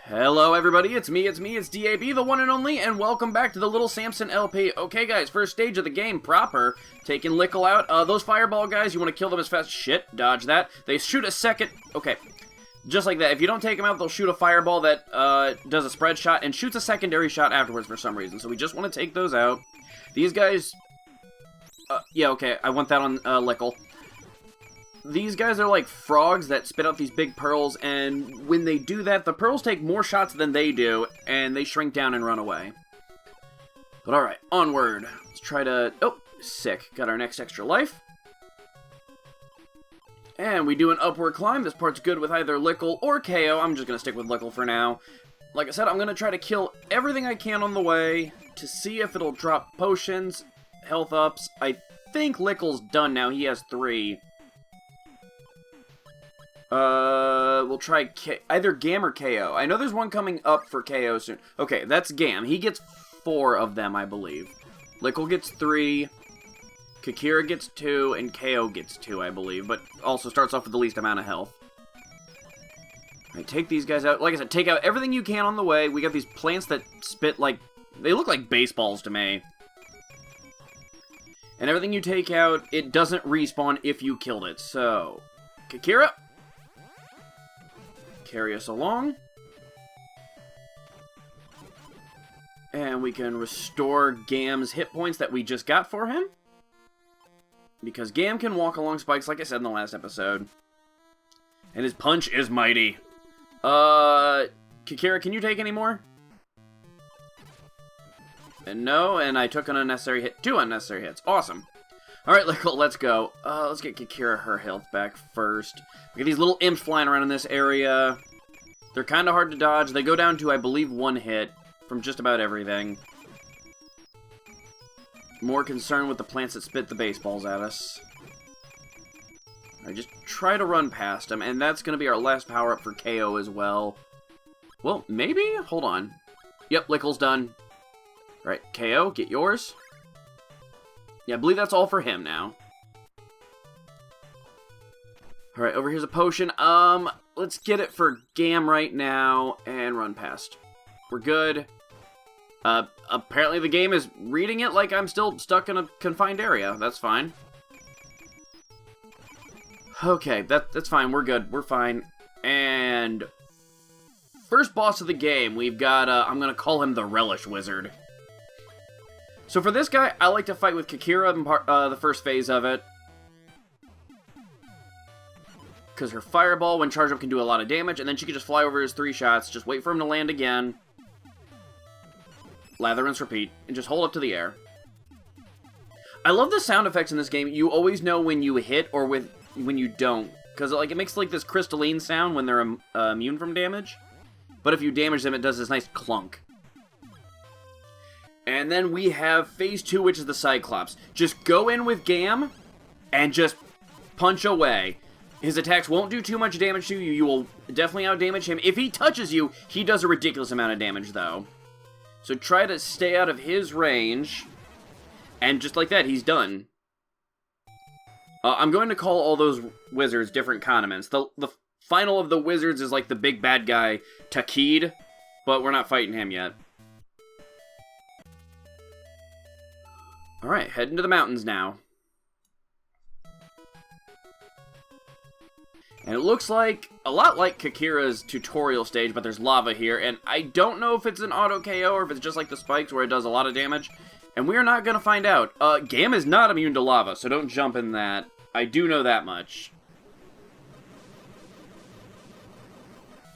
Hello everybody, it's me, it's DAB, the one and only, and welcome back to the Little Samson LP. Okay guys, first stage of the game proper, taking Lickle out. Those fireball guys, you want to kill them as fast. Shit, dodge that. They shoot a second, okay, just like that. If you don't take them out, they'll shoot a fireball that does a spread shot and shoots a secondary shot afterwards for some reason. So we just want to take those out. These guys, yeah, okay, I want that on Lickle. These guys are like frogs that spit out these big pearls, and when they do that, the pearls take more shots than they do, and they shrink down and run away. But alright, onward. Let's try to... Oh, sick. Got our next extra life. And we do an upward climb. This part's good with either Lickle or KO. I'm just going to stick with Lickle for now. Like I said, I'm going to try to kill everything I can on the way to see if it'll drop potions, health ups. I think Lickle's done now. He has 3. We'll try either Gam or KO. I know there's one coming up for KO soon. Okay, that's Gam. He gets 4 of them, I believe. Lickle gets 3, Kikira gets 2, and KO gets 2, I believe, but also starts off with the least amount of health. Alright, take these guys out. Like I said, take out everything you can on the way. We got these plants that spit like... They look like baseballs to me. And everything you take out, it doesn't respawn if you killed it. So, Kikira... Carry us along. And we can restore Gam's hit points that we just got for him. Because Gam can walk along spikes, like I said in the last episode. And his punch is mighty. Kikira, can you take any more? And no, and I took an unnecessary hit. 2 unnecessary hits. Awesome. Alright, let's go. Let's get Kikira her health back first. We got these little imps flying around in this area. They're kind of hard to dodge. They go down to, I believe, 1 hit from just about everything. More concerned with the plants that spit the baseballs at us. Alright, just try to run past them, and that's going to be our last power-up for KO as well. Well, maybe? Hold on. Yep, Lickle's done. Alright, KO, get yours. Yeah, I believe that's all for him now. Alright, over here's a potion. Let's get it for Gam right now and run past. We're good. Apparently the game is reading it like I'm still stuck in a confined area. That's fine. Okay, that's fine. We're good. We're fine. And first boss of the game, we've got, I'm gonna call him the Relish Wizard. So for this guy, I like to fight with Kikira in the first phase of it. Because her fireball, when charged up, can do a lot of damage, and then she can just fly over his 3 shots, just wait for him to land again, lather, rinse, repeat, and just hold up to the air. I love the sound effects in this game. You always know when you hit or when you don't, because like it makes like this crystalline sound when they're immune from damage, but if you damage them, it does this nice clunk. And then we have phase 2, which is the Cyclops. Just go in with Gam and just punch away. His attacks won't do too much damage to you. You will definitely outdamage him. If he touches you, he does a ridiculous amount of damage, though. So try to stay out of his range. And just like that, he's done. I'm going to call all those wizards different condiments. The final of the wizards is like the big bad guy, Takid. But we're not fighting him yet. Alright, heading to the mountains now. And it looks like, a lot like Kikira's tutorial stage, but there's lava here, and I don't know if it's an auto KO or if it's just like the spikes where it does a lot of damage, and we're not going to find out. Gam is not immune to lava, so don't jump in that. I do know that much.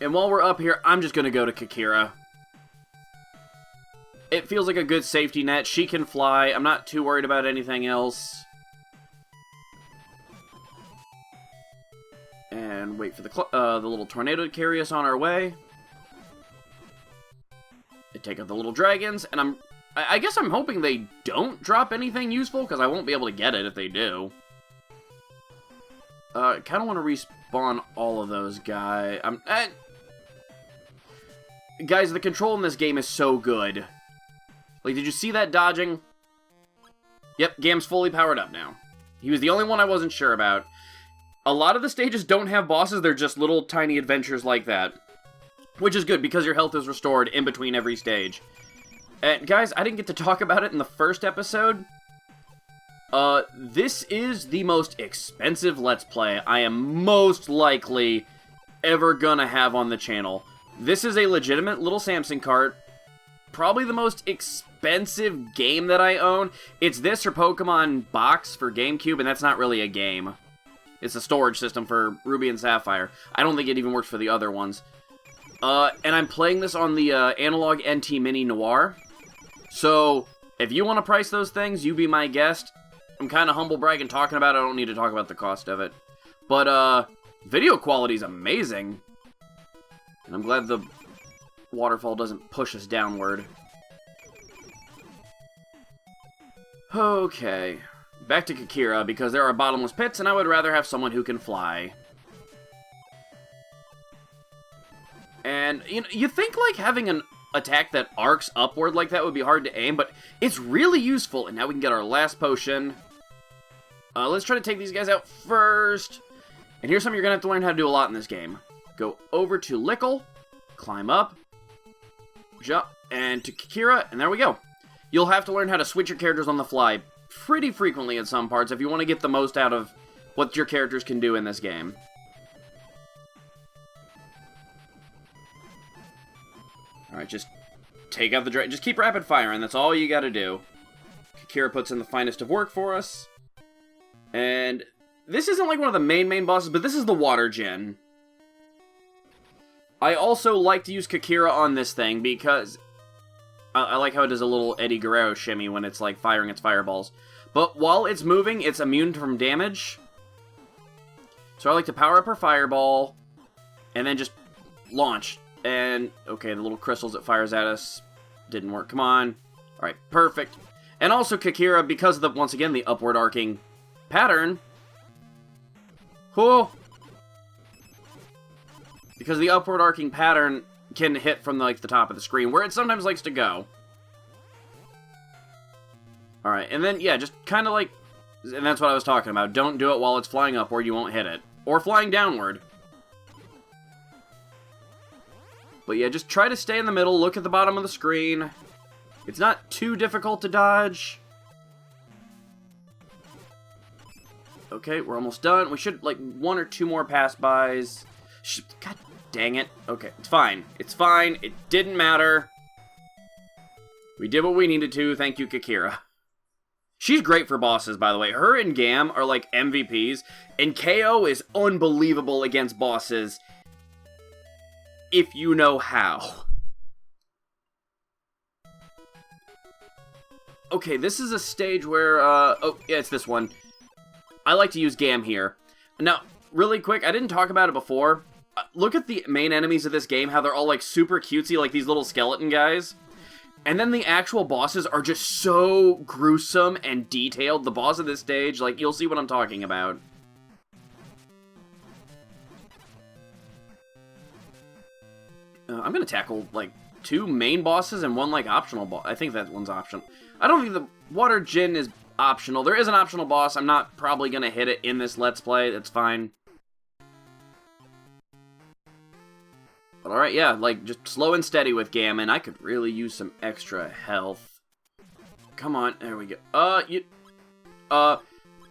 And while we're up here, I'm just going to go to Kikira. It feels like a good safety net. She can fly. I'm not too worried about anything else. And wait for the little tornado to carry us on our way. And take out the little dragons, and I guess I'm hoping they don't drop anything useful, because I won't be able to get it if they do. I kind of want to respawn all of those guys. Guys, the control in this game is so good. Like, did you see that dodging? Yep, Gam's fully powered up now. He was the only one I wasn't sure about. A lot of the stages don't have bosses, they're just little tiny adventures like that. Which is good, because your health is restored in between every stage. And guys, I didn't get to talk about it in the first episode. This is the most expensive Let's Play I am most likely ever gonna have on the channel. This is a legitimate little Samson cart. Probably the most expensive game that I own. It's this or Pokemon Box for GameCube, and that's not really a game. It's a storage system for Ruby and Sapphire. I don't think it even works for the other ones. And I'm playing this on the Analog NT Mini Noir. So, if you want to price those things, you be my guest. I'm kind of humble bragging talking about it. I don't need to talk about the cost of it. But, video quality is amazing. And I'm glad the waterfall doesn't push us downward. Okay. Back to Kikira, because there are bottomless pits, and I would rather have someone who can fly. And, you know, you think, like, having an attack that arcs upward like that would be hard to aim, but it's really useful. And now we can get our last potion. Let's try to take these guys out first. And here's something you're going to have to learn how to do a lot in this game. Go over to Lickle, climb up, jump, and to Kikira, and there we go. You'll have to learn how to switch your characters on the fly pretty frequently in some parts if you want to get the most out of what your characters can do in this game. Alright, just take out the dragon. Just keep rapid firing. That's all you gotta do. Kikira puts in the finest of work for us. And this isn't like one of the main bosses, but this is the Water Jinn. I also like to use Kikira on this thing because I like how it does a little Eddie Guerrero shimmy when it's like firing its fireballs. But while it's moving, it's immune from damage. So I like to power up her fireball and then just launch. And, okay, the little crystals it fires at us didn't work. Come on. Alright, perfect. And also Kikira, because of the, once again, the upward arcing pattern. Whoa! Because the upward arcing pattern can hit from, like, the top of the screen, where it sometimes likes to go. Alright, and then, yeah, just kind of like... And that's what I was talking about. Don't do it while it's flying upward, you won't hit it. Or flying downward. But yeah, just try to stay in the middle, look at the bottom of the screen. It's not too difficult to dodge. Okay, we're almost done. We should, like, 1 or 2 more pass-bys. God dang it. Okay, it's fine. It's fine. It didn't matter. We did what we needed to. Thank you, Kikira. She's great for bosses, by the way. Her and Gam are, like, MVPs. And KO is unbelievable against bosses. If you know how. Okay, this is a stage where, oh, yeah, it's this one. I like to use Gam here. Now, really quick, I didn't talk about it before. Look at the main enemies of this game, how they're all, like, super cutesy, like these little skeleton guys. And then the actual bosses are just so gruesome and detailed. The boss of this stage, like, you'll see what I'm talking about. I'm gonna tackle, like, 2 main bosses and 1, like, optional boss. I think that one's optional. I don't think the Water Jinn is optional. There is an optional boss. I'm not probably gonna hit it in this Let's Play. That's fine. But alright, yeah, like, just slow and steady with Gammon. I could really use some extra health. Come on, there we go.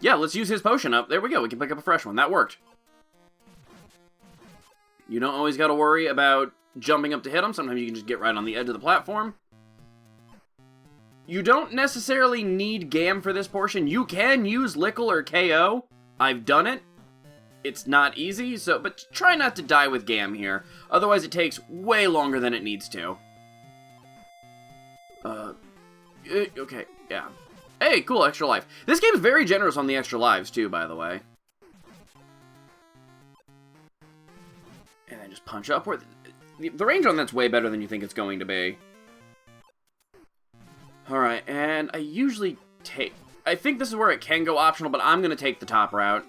Yeah, let's use his potion up. There we go, we can pick up a fresh one. That worked. You don't always gotta worry about jumping up to hit him. Sometimes you can just get right on the edge of the platform. You don't necessarily need Gam for this portion. You can use Lickle or KO. I've done it. It's not easy, but try not to die with Gam here. Otherwise, it takes way longer than it needs to. Okay, yeah. Hey, cool, extra life. This game's very generous on the extra lives, too, by the way. And then just punch upward. The range on that's way better than you think it's going to be. Alright, and I usually take... I think this is where it can go optional, but I'm going to take the top route.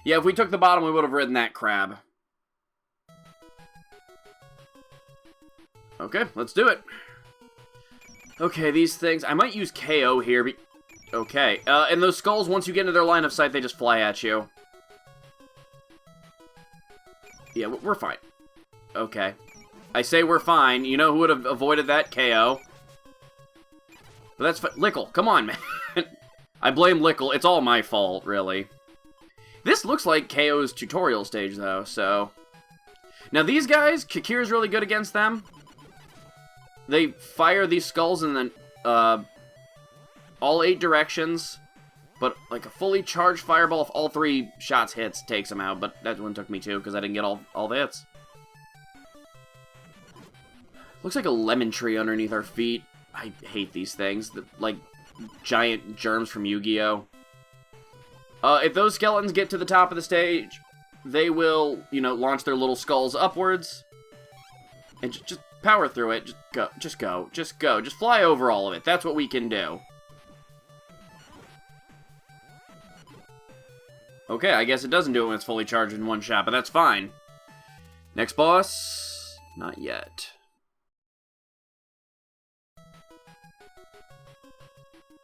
Yeah, if we took the bottom, we would have ridden that crab. Okay, let's do it. Okay, these things... I might use KO here. Okay, and those skulls, once you get into their line of sight, they just fly at you. Yeah, we're fine. Okay. I say we're fine. You know who would have avoided that? KO. But that's Lickle, come on, man. I blame Lickle. It's all my fault, really. This looks like KO's tutorial stage, though, so... Now, these guys, Kakir's really good against them. They fire these skulls in the, all 8 directions. But, like, a fully charged fireball, if all 3 shots hits, takes them out. But that one took me 2, because I didn't get all the hits. Looks like a lemon tree underneath our feet. I hate these things. Like, giant germs from Yu-Gi-Oh! If those skeletons get to the top of the stage, they will, you know, launch their little skulls upwards. And just power through it. Just go. Just fly over all of it. That's what we can do. Okay, I guess it doesn't do it when it's fully charged in one shot, but that's fine. Next boss? Not yet.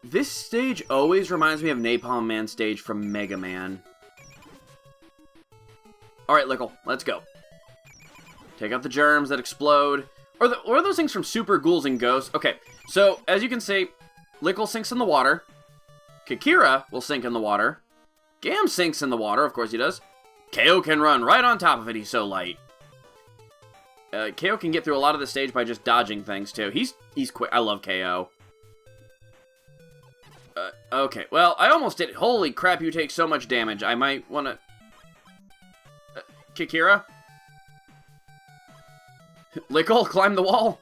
This stage always reminds me of Napalm Man stage from Mega Man. Alright, Lickle, let's go. Take out the germs that explode. Or those things from Super Ghouls and Ghosts. Okay, so, as you can see, Lickle sinks in the water. Kakira will sink in the water. Gam sinks in the water, of course he does. KO can run right on top of it, he's so light. KO can get through a lot of the stage by just dodging things, too. He's quick. I love KO. Okay, well, I almost did it. Holy crap, you take so much damage. I might want to... Kakira? Lickle, climb the wall.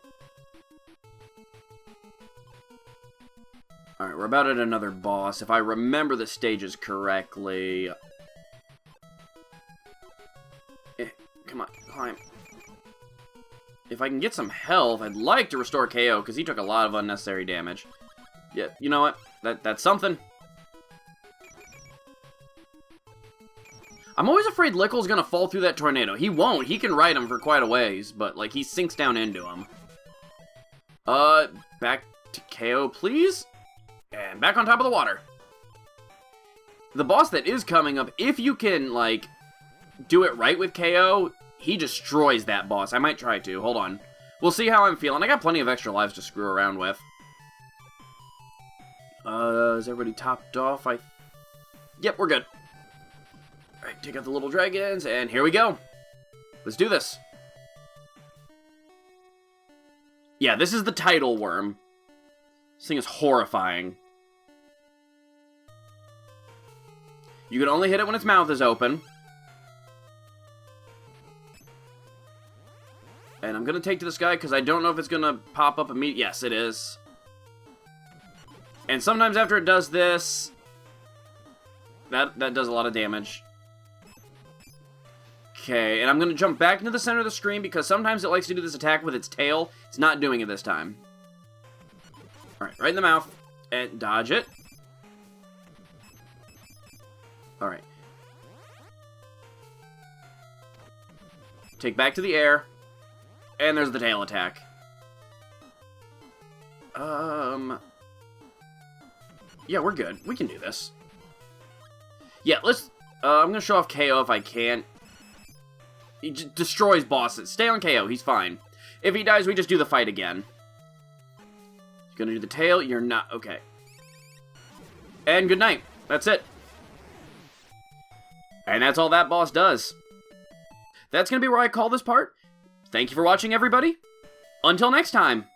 Alright, we're about at another boss. If I remember the stages correctly... come on, climb. If I can get some health, I'd like to restore KO, because he took a lot of unnecessary damage. Yeah, you know what? That's something. I'm always afraid Lickle's gonna fall through that tornado. He won't. He can ride him for quite a ways, but, like, he sinks down into him. Back to KO, please. And back on top of the water. The boss that is coming up, if you can, like, do it right with KO, he destroys that boss. I might try to. Hold on. We'll see how I'm feeling. I got plenty of extra lives to screw around with. Is everybody topped off? Yep, we're good. Alright, take out the little dragons, and here we go. Let's do this. Yeah, this is the Tidal Wyrm. This thing is horrifying. You can only hit it when its mouth is open. And I'm gonna take to this guy, because I don't know if it's gonna pop up immediately. Yes, it is. And sometimes after it does this, that does a lot of damage. Okay, and I'm going to jump back into the center of the screen because sometimes it likes to do this attack with its tail. It's not doing it this time. Alright, right in the mouth. And dodge it. Alright. Take back to the air. And there's the tail attack. Yeah, we're good. We can do this. Yeah, let's... I'm gonna show off KO if I can. He destroys bosses. Stay on KO. He's fine. If he dies, we just do the fight again. He's gonna do the tail. You're not... Okay. And good night. That's it. And that's all that boss does. That's gonna be where I call this part. Thank you for watching, everybody. Until next time.